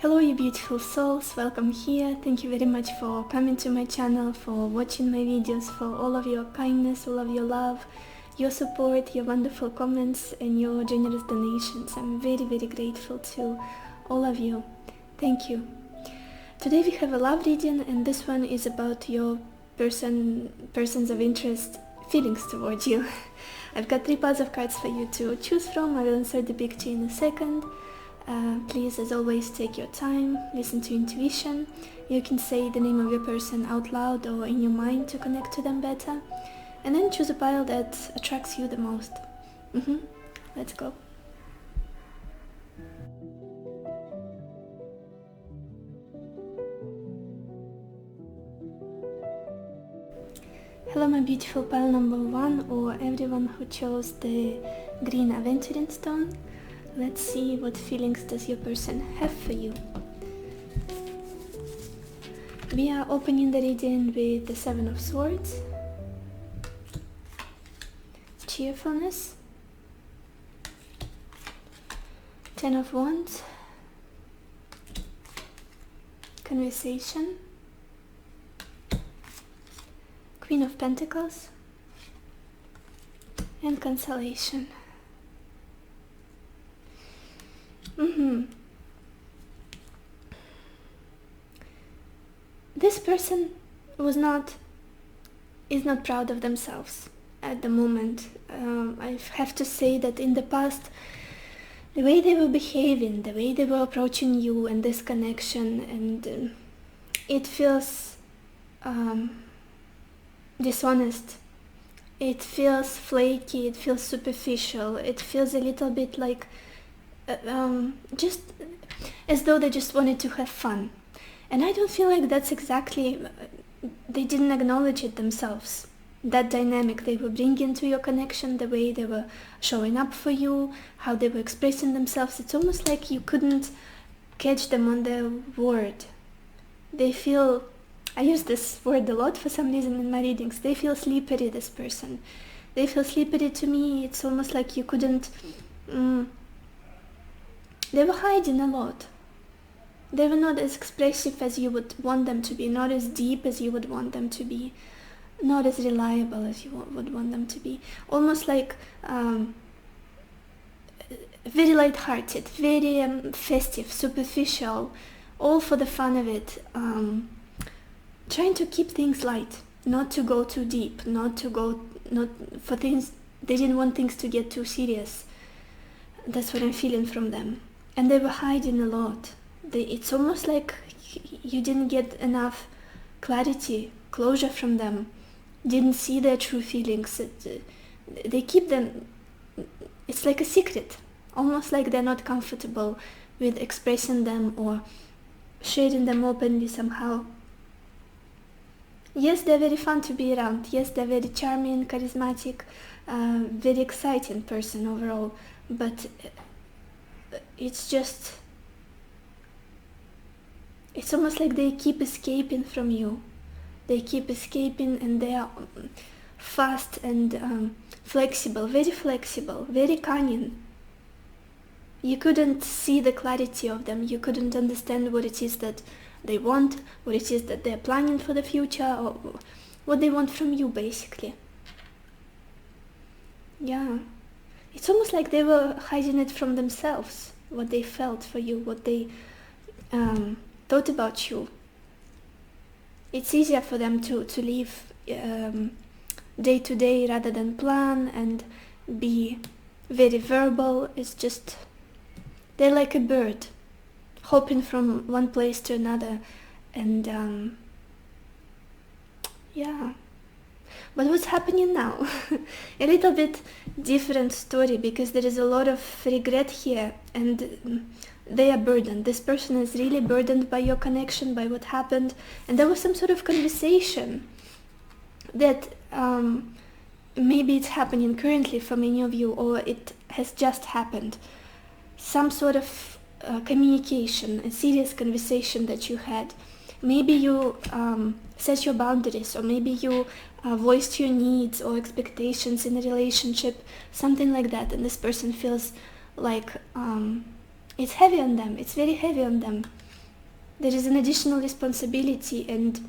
Hello you beautiful souls, welcome here. Thank you very much for coming to my channel, for watching my videos, for all of your kindness, all of your love, your support, your wonderful comments and your generous donations. I'm very grateful to all of you. Thank you. Today we have a love reading, and this one is about your persons of interest feelings towards you. I've got 3 piles of cards for you to choose from. I will insert the picture in a second. Please, as always, take your time, listen to intuition. You can say the name of your person out loud or in your mind to connect to them better. And then choose a pile that attracts you the most. Let's go. Hello my beautiful pile number 1, or everyone who chose the green aventurine stone. Let's see what feelings does your person have for you. We are opening the reading with the 7 of Swords, cheerfulness, 10 of Wands, conversation, Queen of Pentacles, and consolation. This person is not proud of themselves at the moment. I have to say that in the past, the way they were behaving, the way they were approaching you and this connection, and it feels dishonest. It feels flaky, it feels superficial, it feels a little bit like just as though they just wanted to have fun. And I don't feel like that's exactly, they didn't acknowledge it themselves. That dynamic they were bringing to your connection, the way they were showing up for you, how they were expressing themselves, it's almost like you couldn't catch them on their word. They feel, I use this word a lot for some reason in my readings, they feel slippery, this person. They feel slippery to me. It's almost like you couldn't, they were hiding a lot. They were not as expressive as you would want them to be, not as deep as you would want them to be, not as reliable as you would want them to be. Almost like very light-hearted, very festive, superficial, all for the fun of it. Trying to keep things light, not to go too deep, not for things, they didn't want things to get too serious. That's what I'm feeling from them. And they were hiding a lot. It's almost like you didn't get enough clarity, closure from them, didn't see their true feelings. They keep them, it's like a secret, almost like they're not comfortable with expressing them or sharing them openly somehow. Yes, they're very fun to be around. Yes, they're very charming, charismatic, very exciting person overall, but it's just, it's almost like they keep escaping from you. They keep escaping, and they are fast and flexible, very cunning. You couldn't see the clarity of them. You couldn't understand what it is that they want, what it is that they're planning for the future, or what they want from you, basically. Yeah. It's almost like they were hiding it from themselves, what they felt for you, what they thought about you. It's easier for them to live day to day rather than plan and be very verbal. It's just, they're like a bird, hopping from one place to another, and yeah. But what's happening now? A little bit different story, because there is a lot of regret here, and they are burdened. This person is really burdened by your connection, by what happened, and there was some sort of conversation that maybe it's happening currently for many of you, or it has just happened. Some sort of communication, a serious conversation that you had. Maybe you set your boundaries, or maybe you voiced your needs or expectations in a relationship, something like that, and this person feels like it's heavy on them, it's very heavy on them. There is an additional responsibility and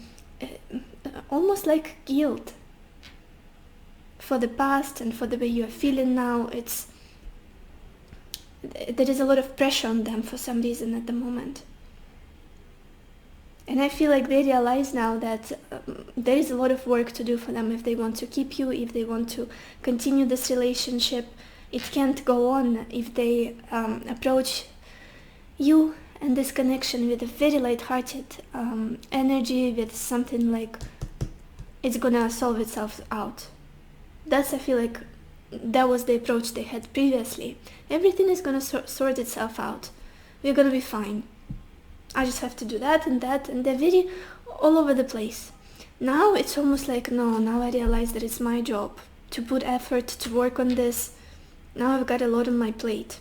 almost like guilt for the past and for the way you are feeling now. There is a lot of pressure on them for some reason at the moment. And I feel like they realize now that there is a lot of work to do for them if they want to keep you, if they want to continue this relationship. It can't go on if they approach you and this connection with a very light-hearted energy, with something like it's gonna solve itself out. I feel like that was the approach they had previously. Everything is gonna sort itself out. We're gonna be fine. I just have to do that, and they're very all over the place. Now it's almost like, no, now I realize that it's my job to put effort to work on this. Now I've got a lot on my plate.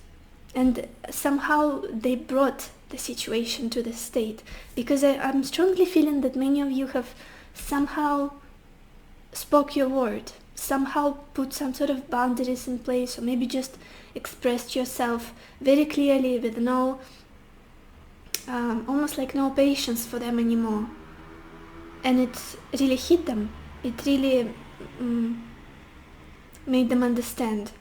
And somehow they brought the situation to this state, because I'm strongly feeling that many of you have somehow spoke your word, somehow put some sort of boundaries in place, or maybe just expressed yourself very clearly with no almost like no patience for them anymore. And it really hit them. It really made them understand.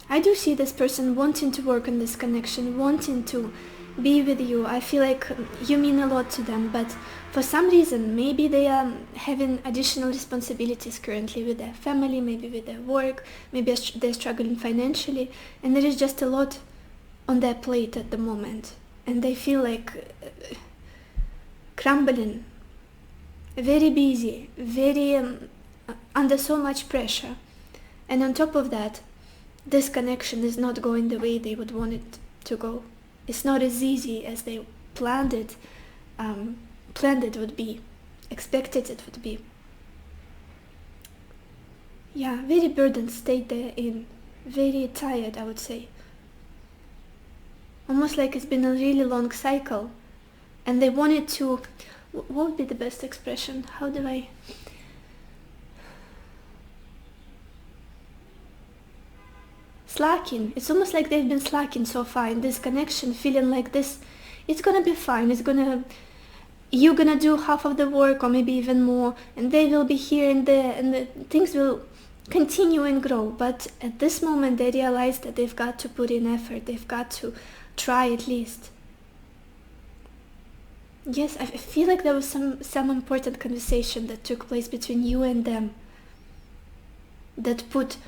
I do see this person wanting to work on this connection, wanting to be with you. I feel like you mean a lot to them, but for some reason, maybe they are having additional responsibilities currently with their family, maybe with their work, maybe they're struggling financially, and there is just a lot on their plate at the moment, and they feel like crumbling, very busy, very under so much pressure. And on top of that, this connection is not going the way they would want it to go. It's not as easy as they planned it would be, expected it would be. Yeah, very burdened state they're in, very tired, I would say. Almost like it's been a really long cycle, and they wanted to, what would be the best expression? How do I... slacking. It's almost like they've been slacking so far in this connection, feeling like this, it's gonna be fine, you're gonna do half of the work or maybe even more, and they will be here and there, and things will continue and grow. But at this moment they realize that they've got to put in effort, they've got to try at least. Yes, I feel like there was some important conversation that took place between you and them that put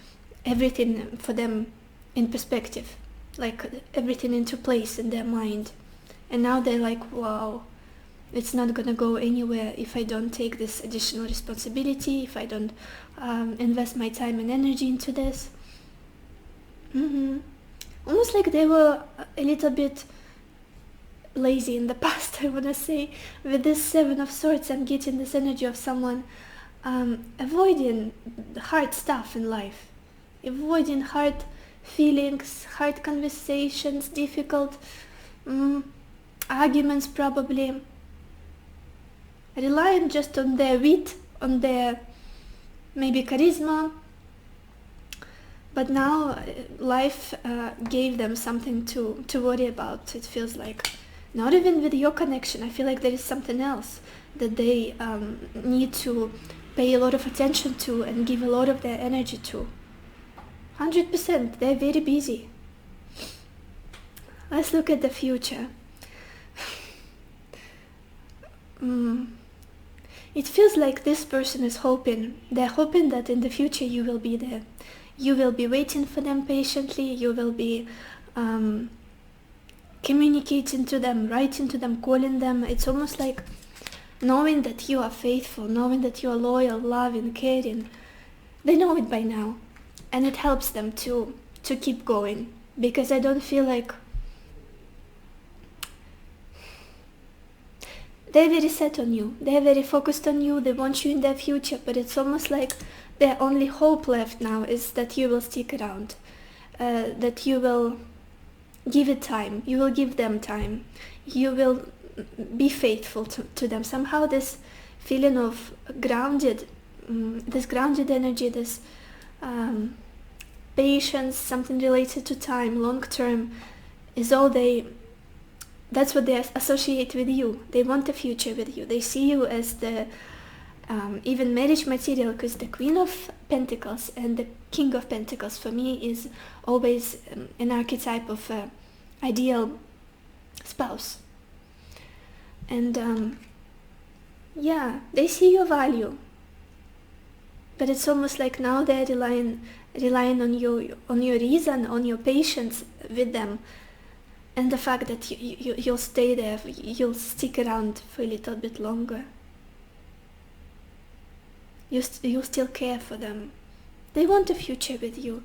everything for them in perspective, like everything into place in their mind. And now they're like, wow, it's not gonna go anywhere if I don't take this additional responsibility, if I don't invest my time and energy into this. Almost like they were a little bit lazy in the past, I wanna say. With this 7 of Swords, I'm getting this energy of someone avoiding hard stuff in life, avoiding hard feelings, hard conversations, difficult arguments, probably relying just on their wit, on their maybe charisma. But now life gave them something to worry about. It feels like, not even with your connection, I feel like there is something else that they need to pay a lot of attention to and give a lot of their energy to. 100%, they're very busy. Let's look at the future. It feels like this person is hoping, they're hoping that in the future you will be there. You will be waiting for them patiently, you will be communicating to them, writing to them, calling them. It's almost like knowing that you are faithful, knowing that you are loyal, loving, caring. They know it by now, and it helps them to keep going, because I don't feel like they're very set on you, they're very focused on you, they want you in their future, but it's almost like their only hope left now is that you will stick around, that you will give it time, you will give them time, you will be faithful to them. Somehow this feeling of grounded, this grounded energy, this patience, something related to time, long term, is all that's what they associate with you. They want a future with you. They see you as the even marriage material, because the Queen of Pentacles and the King of Pentacles for me is always an archetype of ideal spouse. And yeah, they see your value, but it's almost like now they're relying on your reason, on your patience with them, and the fact that you'll stay there, you'll stick around for a little bit longer. You still care for them. They want a future with you.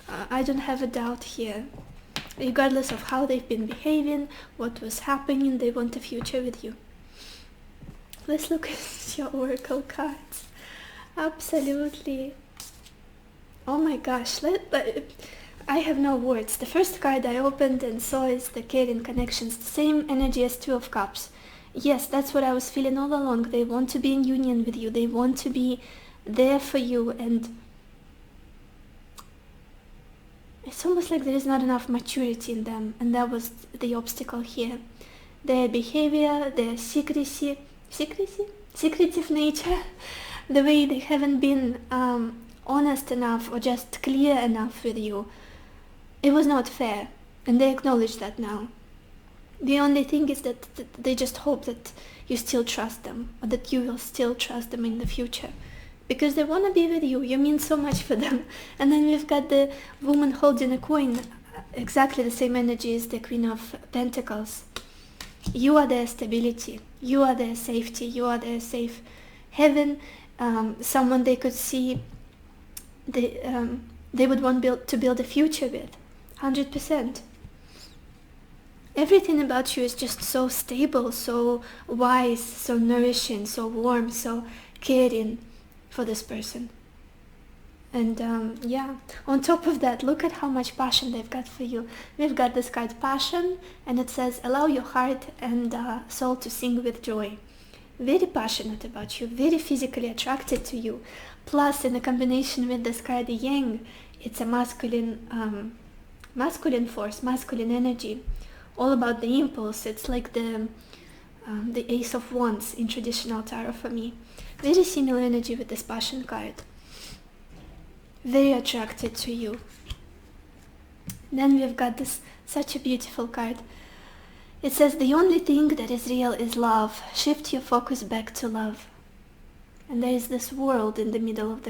I don't have a doubt here. Regardless of how they've been behaving, what was happening, they want a future with you. Let's look at your oracle cards. Absolutely. Oh my gosh, I have no words. The first card I opened and saw is the caring connections, the same energy as Two of Cups. Yes, that's what I was feeling all along. They want to be in union with you. They want to be there for you, and it's almost like there is not enough maturity in them, and that was the obstacle here. Their behavior, their secretive nature, the way they haven't been honest enough or just clear enough with you. It was not fair, and they acknowledge that now. The only thing is that they just hope that you still trust them, or that you will still trust them in the future, because they want to be with you. You mean so much for them. And then we've got the woman holding a coin, exactly the same energy as the Queen of Pentacles. You are their stability, you are their safety, you are their safe haven, someone they could see they would want to build a future with, 100%. Everything about you is just so stable, so wise, so nourishing, so warm, so caring for this person. And yeah, on top of that, look at how much passion they've got for you. We've got this card, Passion, and it says, allow your heart and soul to sing with joy. Very passionate about you, very physically attracted to you. Plus, in a combination with this card, the Yang, it's a masculine force, masculine energy. All about the impulse. It's like the Ace of Wands in traditional tarot for me. Very similar energy with this Passion card. Very attracted to you. Then we've got this, such a beautiful card. It says, the only thing that is real is love. Shift your focus back to love. And there is this world in the middle of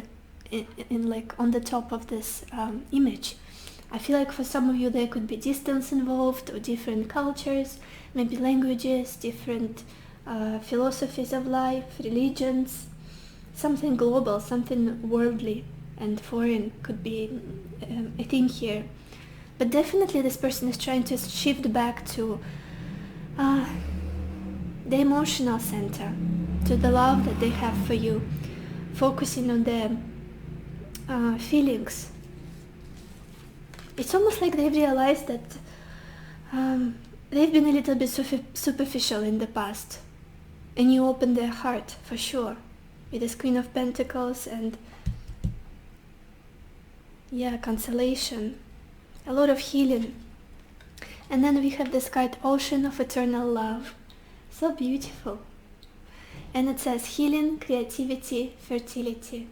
like on the top of this image. I feel like for some of you there could be distance involved, or different cultures, maybe languages, different philosophies of life, religions, something global, something worldly and foreign could be a thing here. But definitely this person is trying to shift back to the emotional center, to the love that they have for you, focusing on their feelings. It's almost like they've realized that they've been a little bit superficial in the past, and you opened their heart for sure with this Queen of Pentacles and yeah, consolation, a lot of healing. And then we have this card, Ocean of Eternal Love. So beautiful. And it says healing, creativity, fertility.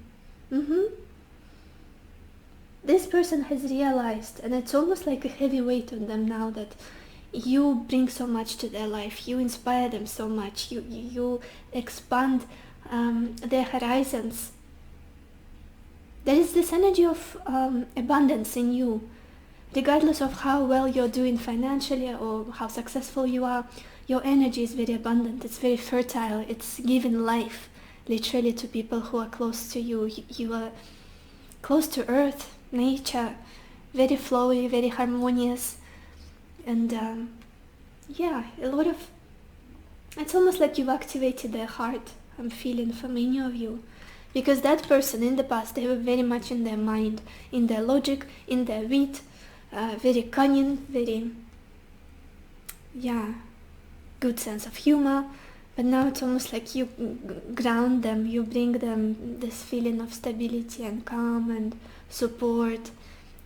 This person has realized, and it's almost like a heavy weight on them now, that you bring so much to their life, you inspire them so much, you expand their horizons. There is this energy of abundance in you. Regardless of how well you're doing financially or how successful you are, your energy is very abundant, it's very fertile, it's giving life literally to people who are close to you. You are close to earth, nature, very flowy, very harmonious, and yeah, a lot of, it's almost like you've activated their heart, I'm feeling, for many of you. Because that person in the past, they were very much in their mind, in their logic, in their wit, very cunning, very, yeah, good sense of humor. But now it's almost like you ground them, you bring them this feeling of stability and calm and support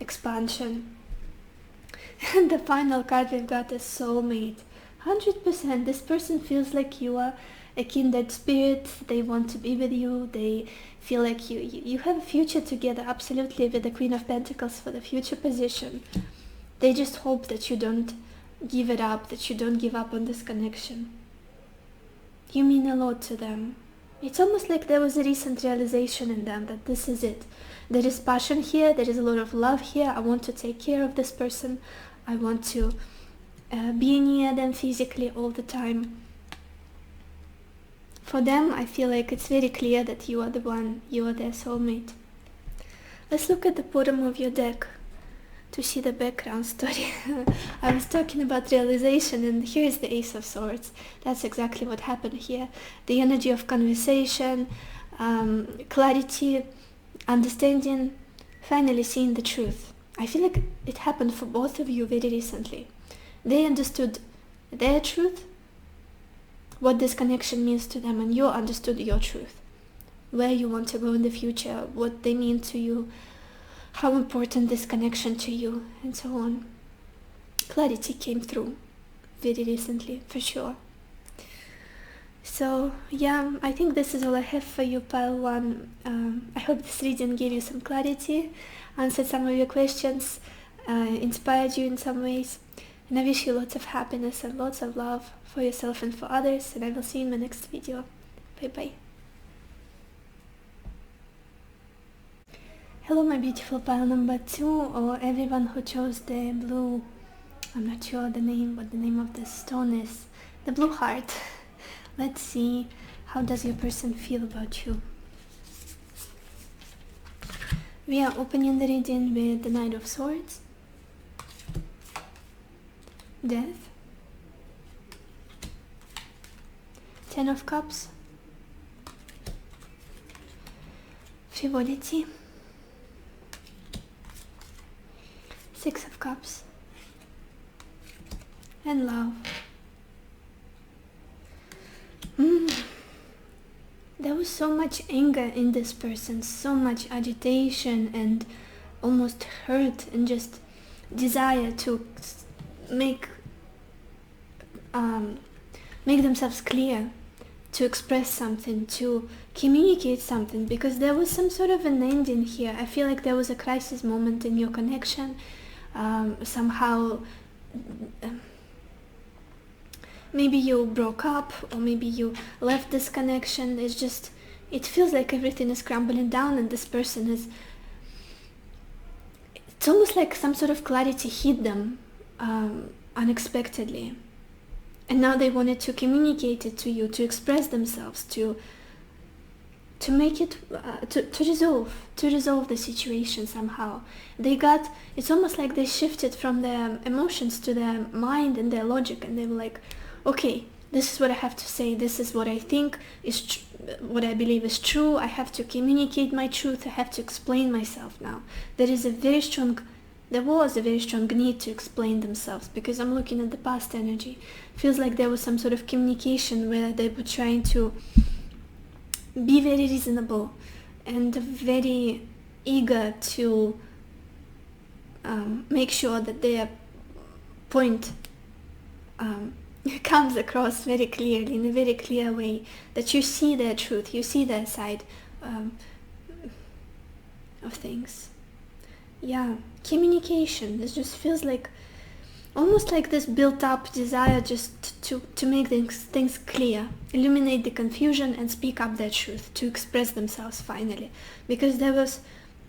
expansion. And the final card we've got is soulmate. 100%. This person feels like you are a kindred spirit. They want to be with you. They feel like you have a future together, absolutely, with the Queen of Pentacles for the future position. They just hope that you don't give it up, that you don't give up on this connection. You mean a lot to them. It's almost like there was a recent realization in them that this is it. There is passion here, there is a lot of love here. I want to take care of this person. I want to be near them physically all the time. For them, I feel like it's very clear that you are the one, you are their soulmate. Let's look at the bottom of your deck to see the background story. I was talking about realization, and here is the Ace of Swords. That's exactly what happened here. The energy of conversation, clarity, understanding, finally seeing the truth. I feel like it happened for both of you very recently. They understood their truth, what this connection means to them, and you understood your truth. Where you want to go in the future, what they mean to you, how important this connection to you, and so on. Clarity came through very recently, for sure. So yeah, I think this is all I have for you, pile 1. I hope this reading gave you some clarity, answered some of your questions, inspired you in some ways, and I wish you lots of happiness and lots of love for yourself and for others, and I will see you in my next video. Bye bye. Hello my beautiful pile number 2, or everyone who chose the blue, I'm not sure the name, what the name of the stone is, the blue heart. Let's see, how does your person feel about you? We are opening the reading with the Knight of Swords, Death, Ten of Cups, Frivolity, Six of Cups, and Love. There was so much anger in this person, so much agitation and almost hurt and just desire to make themselves clear, to express something, to communicate something, because there was some sort of an ending here. I feel like there was a crisis moment in your connection. Somehow maybe you broke up, or maybe you left this connection. It's just, it feels like everything is crumbling down, and this person is, it's almost like some sort of clarity hit them unexpectedly, and now they wanted to communicate it to you, to express themselves, to make it, to resolve the situation somehow. They got, it's almost like they shifted from their emotions to their mind and their logic, and they were like, okay, this is what I have to say, this is what I think is what I believe is true, I have to communicate my truth, I have to explain myself now. There was a very strong need to explain themselves, because I'm looking at the past energy. Feels like there was some sort of communication where they were trying to be very reasonable and very eager to make sure that their point comes across very clearly, in a very clear way, that you see their truth, you see their side of things. Yeah, communication, this just feels like almost like this built up desire just to make things clear, illuminate the confusion and speak up their truth, to express themselves finally, because there was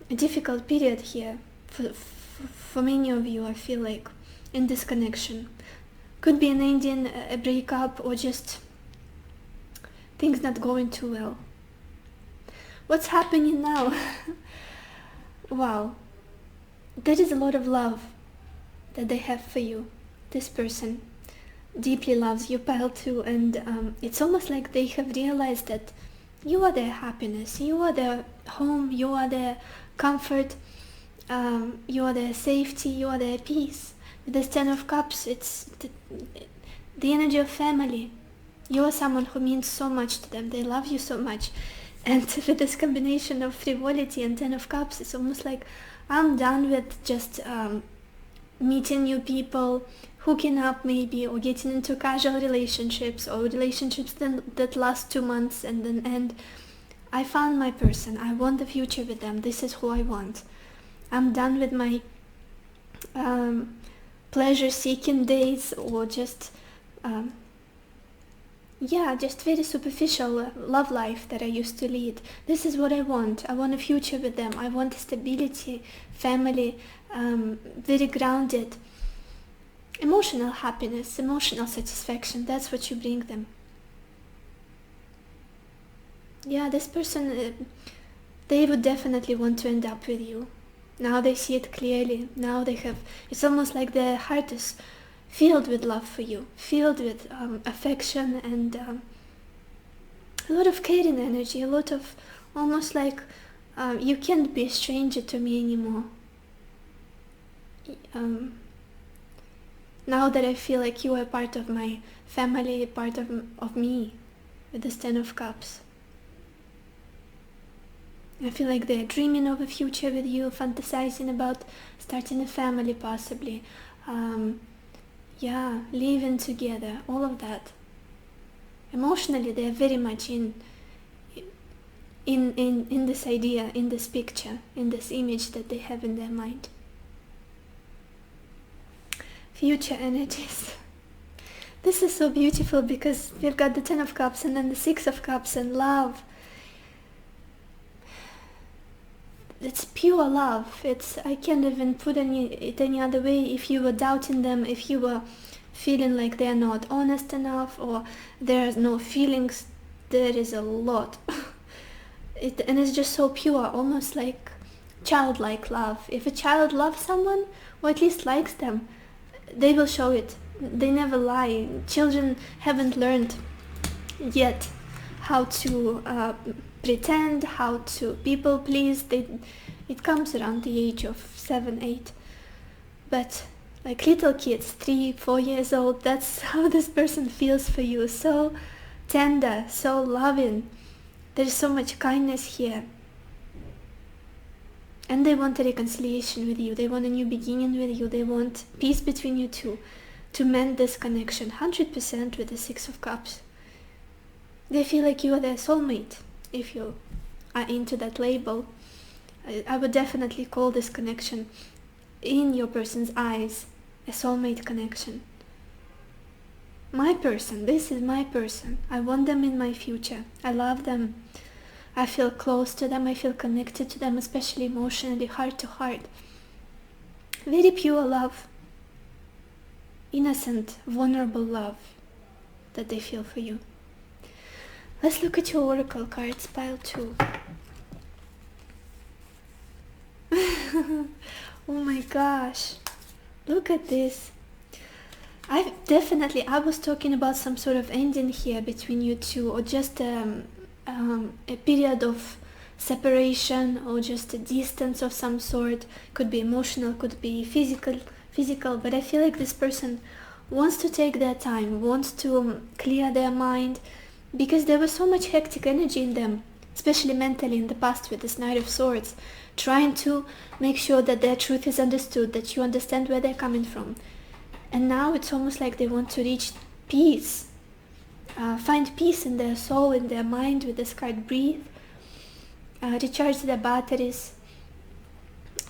a difficult period here for many of you, I feel like, in this connection. Could be an ending, a breakup, or just things not going too well. What's happening now? Wow, there is a lot of love that they have for you. This person deeply loves you, pile 2, and it's almost like they have realized that you are their happiness, you are their home, you are their comfort, you are their safety, you are their peace. With this Ten of Cups, it's the energy of family. You are someone who means so much to them, they love you so much. And with this combination of frivolity and Ten of Cups, it's almost like I'm done with just meeting new people, hooking up maybe, or getting into casual relationships, or relationships that last 2 months and then end. I found my person. I want the future with them. This is who I want. I'm done with my pleasure-seeking days, or just just very superficial love life that I used to lead. This is what I want. I want a future with them. I want stability, family, very grounded, emotional happiness, emotional satisfaction. That's what you bring them. Yeah, this person, they would definitely want to end up with you. Now they see it clearly. Now they have, it's almost like their heart is filled with love for you, filled with affection and a lot of caring energy, a lot of almost like you can't be a stranger to me anymore. Now that I feel like you are part of my family, part of me, with this 10 of Cups. I feel like they're dreaming of a future with you, fantasizing about starting a family possibly. Living together, all of that. Emotionally, they're very much in this idea, in this picture, in this image that they have in their mind. Future energies. This is so beautiful because we've got the 10 of Cups and then the 6 of Cups and love. It's pure love. I can't even put it any other way. If you were doubting them, if you were feeling like they're not honest enough, or there's no feelings, there is a lot. And it's just so pure, almost like childlike love. If a child loves someone, or at least likes them, they will show it. They never lie. Children haven't learned yet how to pretend, how to people please. It comes around the age of 7, 8. But like little kids, 3, 4 years old, that's how this person feels for you. So tender, so loving. There's so much kindness here. And they want a reconciliation with you. They want a new beginning with you. They want peace between you two, to mend this connection 100% with the 6 of Cups. They feel like you are their soulmate. If you are into that label, I would definitely call this connection, in your person's eyes, a soulmate connection. My person, this is my person. I want them in my future. I love them. I feel close to them. I feel connected to them, especially emotionally, heart to heart. Very pure love. Innocent, vulnerable love that they feel for you. Let's look at your oracle cards, pile 2. Oh my gosh, look at this. I was talking about some sort of ending here between you two, or just a period of separation, or just a distance of some sort. Could be emotional, could be physical, but I feel like this person wants to take their time, wants to clear their mind, because there was so much hectic energy in them, especially mentally in the past with this Knight of Swords, trying to make sure that their truth is understood, that you understand where they're coming from. And now it's almost like they want to reach peace, find peace in their soul, in their mind, with this card, breathe, recharge their batteries,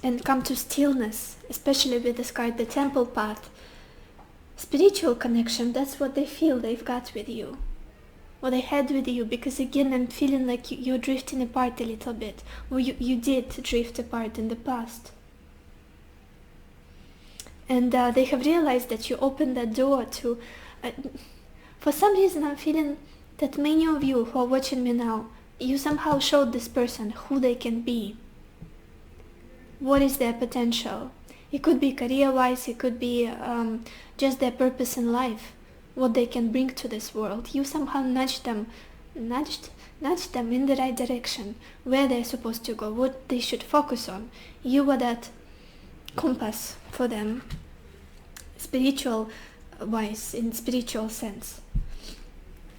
and come to stillness, especially with this card, the Temple Path. Spiritual connection, that's what they feel they've got with you, or they had with you, because again I'm feeling like you're drifting apart a little bit, or you did drift apart in the past. And they have realized that you opened that door to... for some reason I'm feeling that many of you who are watching me now, you somehow showed this person who they can be. What is their potential? It could be career-wise, it could be just their purpose in life, what they can bring to this world. You somehow nudged them in the right direction, where they're supposed to go, what they should focus on. You were that compass for them, spiritual-wise, in spiritual sense.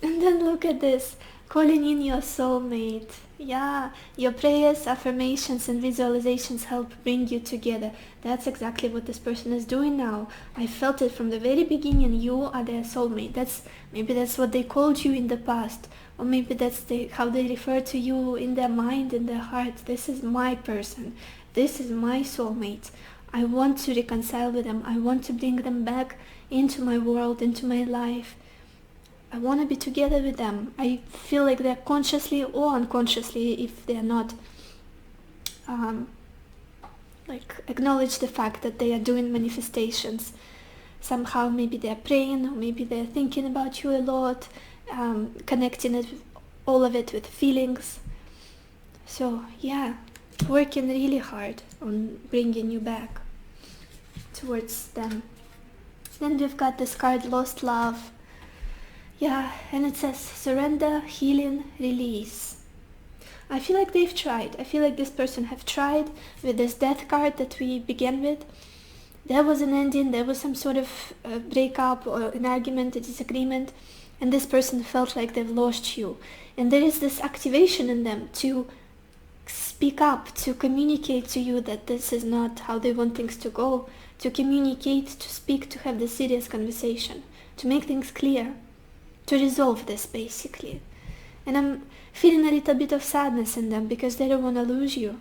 And then look at this, calling in your soulmate. Yeah, your prayers, affirmations, and visualizations help bring you together. That's exactly what this person is doing now. I felt it from the very beginning. You are their soulmate. Maybe that's what they called you in the past, or maybe that's how they refer to you in their mind, in their heart. This is my person. This is my soulmate. I want to reconcile with them. I want to bring them back into my world, into my life. I want to be together with them. I feel like they're consciously or unconsciously, if they're not acknowledge the fact that they are doing manifestations. Somehow maybe they're praying, or maybe they're thinking about you a lot, connecting all of it with feelings. So yeah, working really hard on bringing you back towards them. Then we've got this card, Lost Love. Yeah, and it says surrender, healing, release. I feel like they've tried. I feel like this person have tried with this death card that we began with. There was an ending, there was some sort of breakup or an argument, a disagreement, and this person felt like they've lost you. And there is this activation in them to speak up, to communicate to you that this is not how they want things to go, to communicate, to speak, to have this serious conversation, to make things clear, to resolve this basically. And I'm feeling a little bit of sadness in them because they don't want to lose you.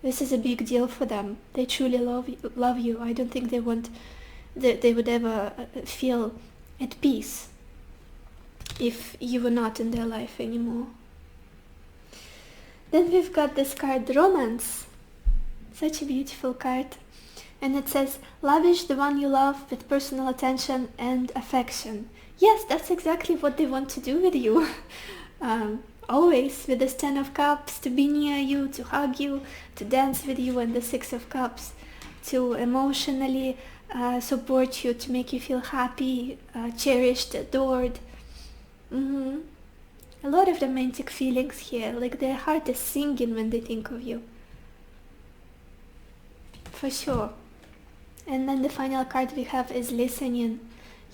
This is a big deal for them. They truly love you. I don't think they would ever feel at peace if you were not in their life anymore. Then we've got this card, Romance. Such a beautiful card. And it says, lavish the one you love with personal attention and affection. Yes, that's exactly what they want to do with you. Always with this 10 of Cups, to be near you, to hug you, to dance with you, and the 6 of Cups, to emotionally support you, to make you feel happy, cherished, adored. A lot of romantic feelings here, like their heart is singing when they think of you. For sure. And then the final card we have is listening.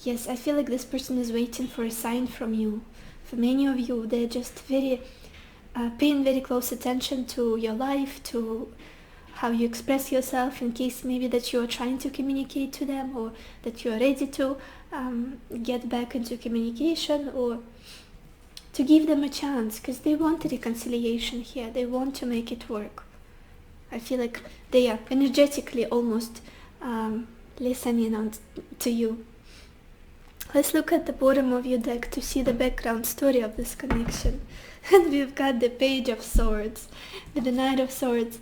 Yes, I feel like this person is waiting for a sign from you. For many of you, they're just paying very close attention to your life, to how you express yourself, in case maybe that you're trying to communicate to them, or that you're ready to get back into communication, or to give them a chance, because they want a reconciliation here. They want to make it work. I feel like they are energetically almost listening to you. Let's look at the bottom of your deck to see the background story of this connection. And we've got the Page of Swords with the Knight of Swords.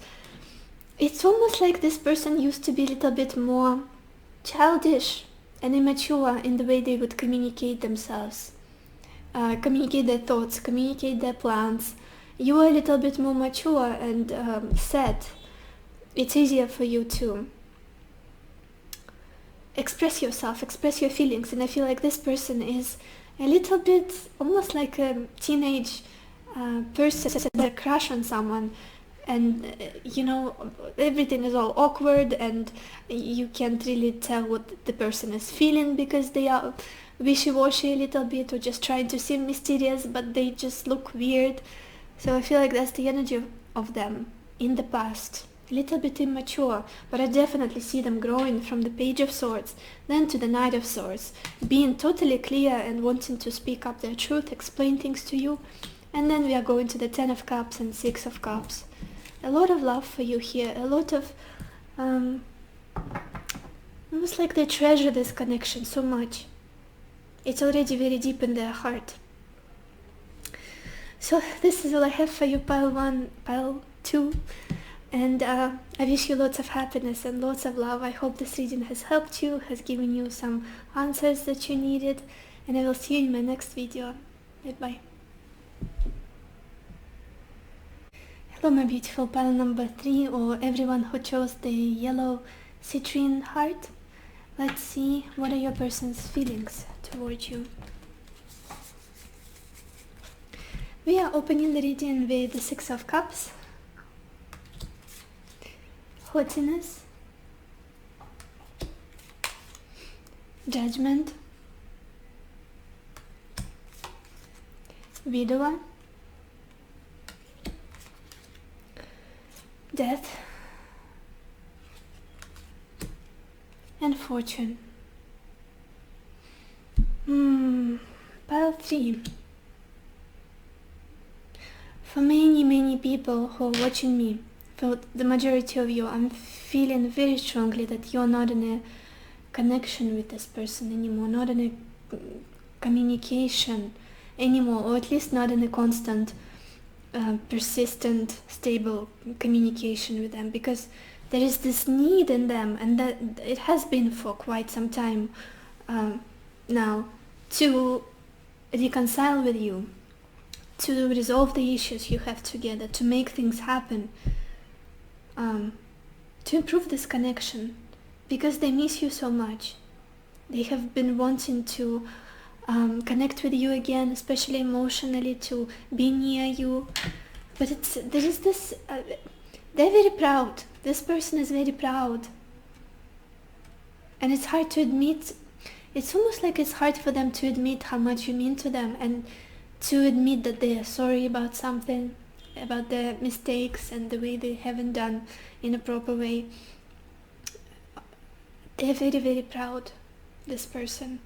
It's almost like this person used to be a little bit more childish and immature in the way they would communicate themselves, communicate their thoughts, communicate their plans. You are a little bit more mature and set. It's easier for you to express yourself, express your feelings, and I feel like this person is a little bit almost like a teenage person that a crush on someone, and everything is all awkward and you can't really tell what the person is feeling because they are wishy-washy a little bit, or just trying to seem mysterious, but they just look weird. So I feel like that's the energy of them in the past. A little bit immature, but I definitely see them growing from the Page of Swords, then to the Knight of Swords, being totally clear and wanting to speak up their truth, explain things to you, and then we are going to the 10 of Cups and 6 of Cups. A lot of love for you here, a lot of, almost like they treasure this connection so much. It's already very deep in their heart. So this is all I have for you, pile 1, pile 2. And I wish you lots of happiness and lots of love. I hope this reading has helped you, has given you some answers that you needed. And I will see you in my next video. Bye-bye. Hello, my beautiful pile number 3, or everyone who chose the yellow citrine heart. Let's see, what are your person's feelings towards you? We are opening the reading with the 6 of Cups. Haughtiness, Judgment, Widower, death and fortune. Pile 3. For many people who are watching me, for the majority of you, I'm feeling very strongly that you're not in a connection with this person anymore, not in a communication anymore, or at least not in a constant, persistent, stable communication with them, because there is this need in them, and that it has been for quite some time now, to reconcile with you, to resolve the issues you have together, to make things happen, to improve this connection, because they miss you so much. They have been wanting to connect with you again, especially emotionally, to be near you, but there is this, they're very proud. This person is very proud, and it's hard to admit. It's almost like it's hard for them to admit how much you mean to them, and to admit that they are sorry about something, about their mistakes and the way they haven't done in a proper way. They're very proud, this person.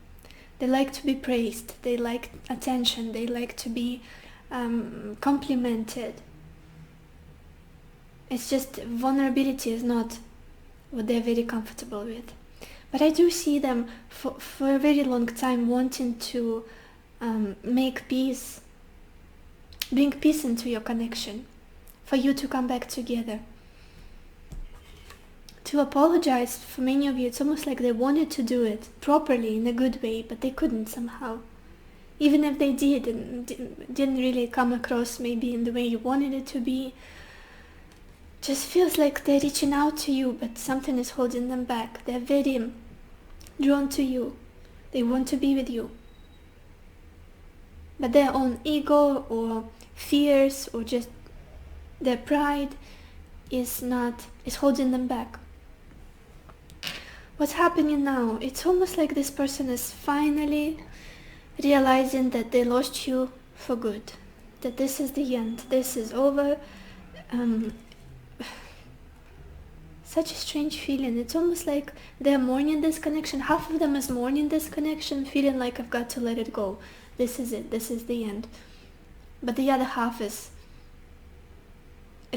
They like to be praised, they like attention, they like to be complimented. It's just vulnerability is not what they're very comfortable with. But I do see them for a very long time wanting to make peace, bring peace into your connection, for you to come back together. To apologize, for many of you, it's almost like they wanted to do it properly, in a good way, but they couldn't somehow. Even if they did, and didn't really come across maybe in the way you wanted it to be. Just feels like they're reaching out to you, but something is holding them back. They're very drawn to you. They want to be with you. But their own ego or fears or just their pride is holding them back. What's happening now? It's almost like this person is finally realizing that they lost you for good. That this is the end. This is over. Such a strange feeling. It's almost like they're mourning this connection. Half of them is mourning this connection, feeling like I've got to let it go. This is it. This is the end. But the other half is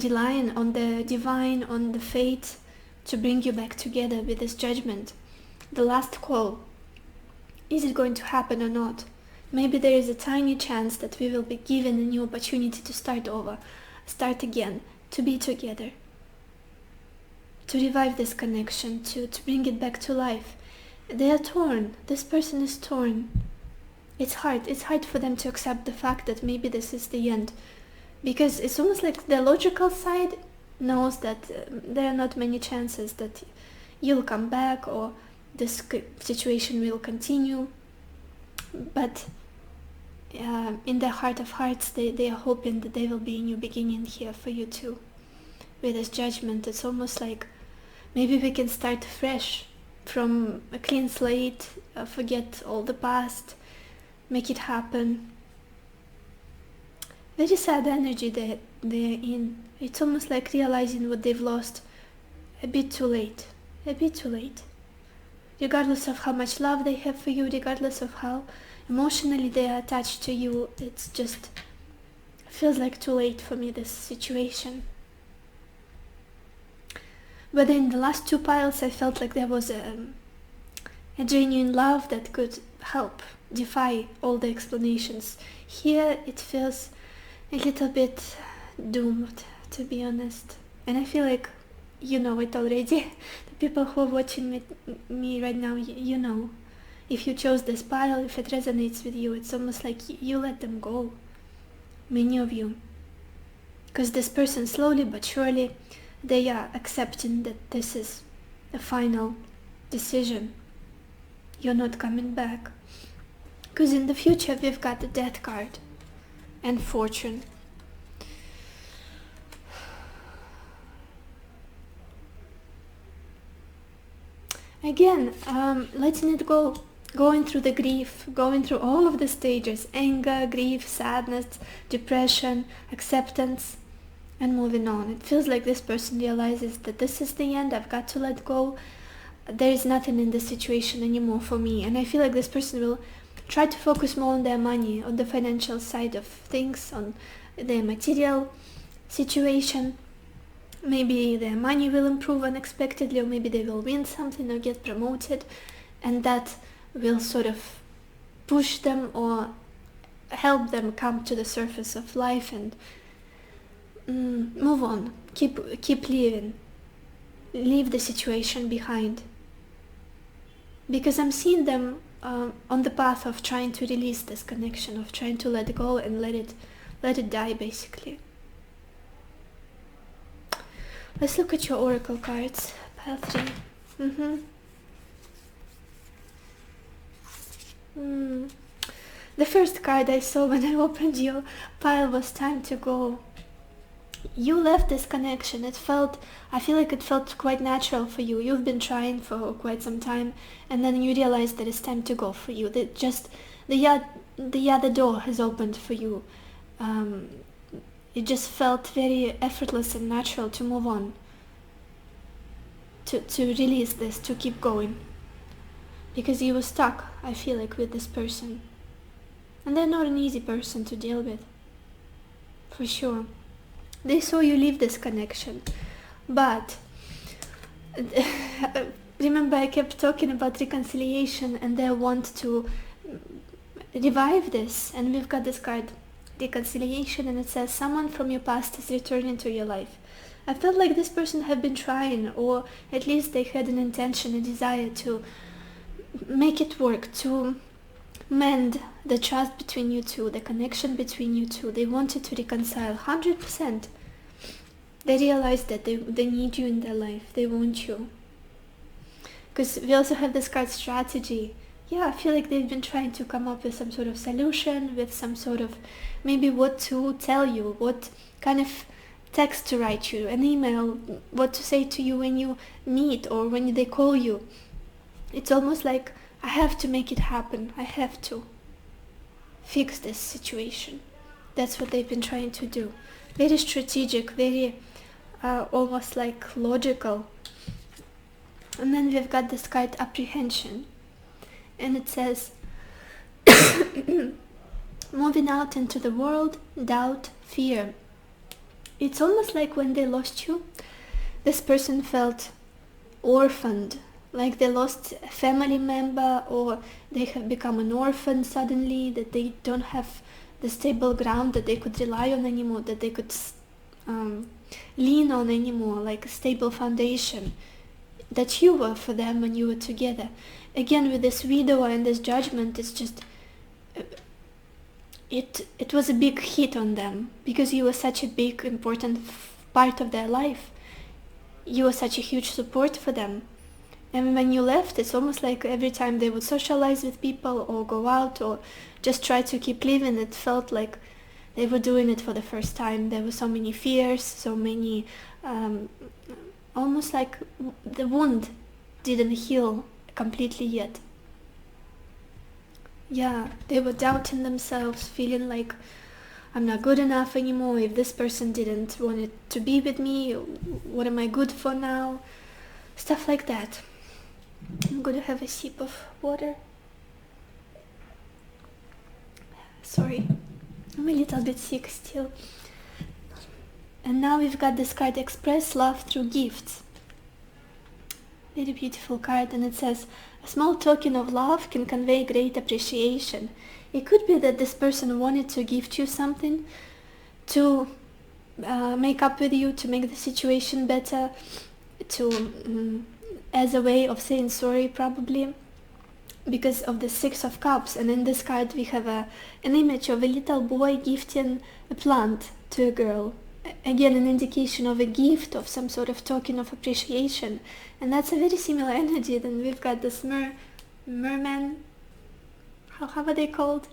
relying on the divine, on the fate, to bring you back together with this judgment. The last call. Is it going to happen or not? Maybe there is a tiny chance that we will be given a new opportunity to start over, start again, to be together, to revive this connection, to bring it back to life. They are torn. This person is torn. It's hard for them to accept the fact that maybe this is the end, because it's almost like the logical side knows that there are not many chances that you'll come back or this situation will continue, but in their heart of hearts they are hoping that there will be a new beginning here for you too. With this judgment, it's almost like maybe we can start fresh from a clean slate, forget all the past, make it happen. Very sad energy they're in. It's almost like realizing what they've lost a bit too late. Regardless of how much love they have for you, regardless of how emotionally they are attached to you, it's just feels like too late for me, this situation. But in the last two piles I felt like there was a genuine love that could help defy all the explanations. Here it feels a little bit doomed, to be honest. And I feel like you know it already. The people who are watching me right now, you know. If you chose this pile, if it resonates with you, it's almost like you let them go. Many of you. Because this person, slowly but surely, they are accepting that this is a final decision. You're not coming back. Because in the future we've got the Death card and Fortune. Again, letting it go, going through the grief, going through all of the stages, anger, grief, sadness, depression, acceptance, and moving on. It feels like this person realizes that this is the end, I've got to let go, there is nothing in this situation anymore for me. And I feel like this person will try to focus more on their money, on the financial side of things, on their material situation. Maybe their money will improve unexpectedly, or maybe they will win something or get promoted, and that will sort of push them or help them come to the surface of life and move on, keep living, leave the situation behind. Because I'm seeing them on the path of trying to release this connection, of trying to let go and let it die, basically. Let's look at your oracle cards, pile 3. The first card I saw when I opened your pile was time to go. You left this connection. I feel like it felt quite natural for you. You've been trying for quite some time, and then you realized that it's time to go for you. That just the other door has opened for you. It just felt very effortless and natural to move on, to release this, to keep going, because you were stuck, I feel like, with this person, and they're not an easy person to deal with, for sure. They saw you leave this connection, but remember I kept talking about reconciliation and their want to revive this, and we've got this card, reconciliation, and it says someone from your past is returning to your life. I felt like this person had been trying, or at least they had an intention, a desire to make it work, to mend the trust between you two, the connection between you two. They wanted to reconcile 100%. They realized that they need you in their life. They want you. Because we also have this card, strategy. Yeah, I feel like they've been trying to come up with some sort of solution, with some sort of maybe what to tell you, what kind of text to write you, an email, what to say to you when you meet or when they call you. It's almost like, I have to make it happen. I have to fix this situation. That's what they've been trying to do. Very strategic, very almost like logical. And then we've got this card, apprehension. And it says, moving out into the world, doubt, fear. It's almost like when they lost you, this person felt orphaned, like they lost a family member, or they have become an orphan suddenly, that they don't have the stable ground that they could rely on anymore, that they could lean on anymore, like a stable foundation that you were for them when you were together. Again, with this widow and this judgment, it's just it was a big hit on them, because you were such a big, important part of their life. You were such a huge support for them. And when you left, it's almost like every time they would socialize with people or go out or just try to keep living, it felt like they were doing it for the first time. There were so many fears, so many, almost like the wound didn't heal completely yet. Yeah, they were doubting themselves, feeling like, I'm not good enough anymore. If this person didn't want it to be with me, what am I good for now? Stuff like that. I'm gonna have a sip of water. Sorry, I'm a little bit sick still. And now we've got this card, express love through gifts. Very beautiful card, and it says, a small token of love can convey great appreciation. It could be that this person wanted to gift you something to make up with you, to make the situation better, to as a way of saying sorry, probably, because of the Six of Cups. And in this card we have an image of a little boy gifting a plant to a girl. Again, an indication of a gift, of some sort of token of appreciation. And that's a very similar energy. Then we've got this merman, how are they called?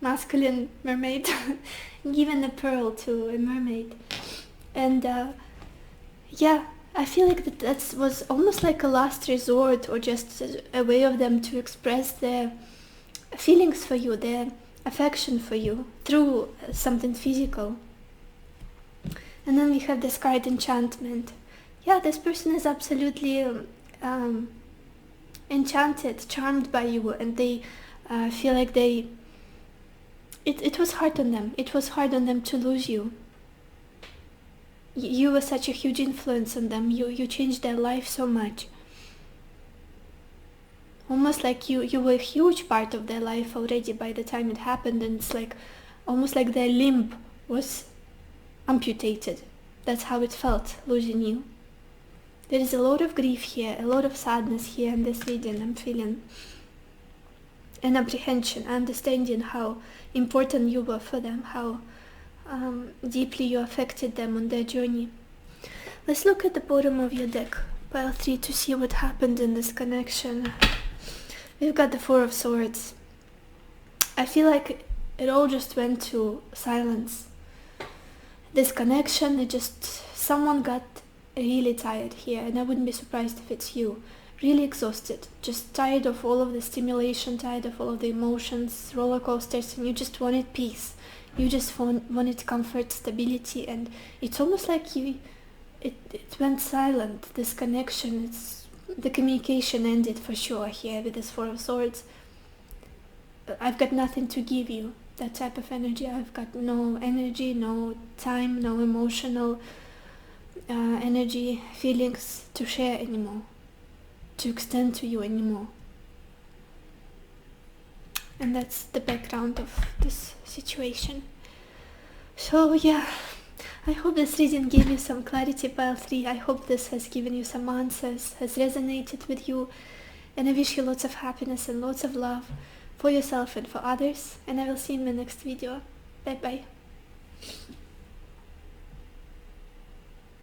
Masculine mermaid, giving a pearl to a mermaid. And yeah, I feel like that was almost like a last resort, or just a way of them to express their feelings for you, their affection for you through something physical. And then we have this card enchantment. Yeah, this person is absolutely enchanted, charmed by you, and they feel like it was hard on them. It was hard on them to lose you. You were such a huge influence on them. You changed their life so much. Almost like you were a huge part of their life already by the time it happened, and it's like almost like their limb was amputated. That's how it felt, losing you. There is a lot of grief here, a lot of sadness here in this reading, I'm feeling. And apprehension, understanding how important you were for them, how deeply you affected them on their journey. Let's look at the bottom of your deck, pile 3, to see what happened in this connection. We've got the Four of Swords. I feel like it all just went to silence. This connection, someone got really tired here, and I wouldn't be surprised if it's you. Really exhausted, just tired of all of the stimulation, tired of all of the emotions, roller coasters, and you just wanted peace. You just wanted comfort, stability, and it's almost like it went silent, this connection. The communication ended for sure here with this Four of Swords. I've got nothing to give you, that type of energy. I've got no energy, no time, no emotional energy, feelings to share anymore, to extend to you anymore. And that's the background of this situation. So yeah, I hope this reading gave you some clarity, pile 3. I hope this has given you some answers, has resonated with you, and I wish you lots of happiness and lots of love for yourself and for others, and I will see you in my next video. Bye bye.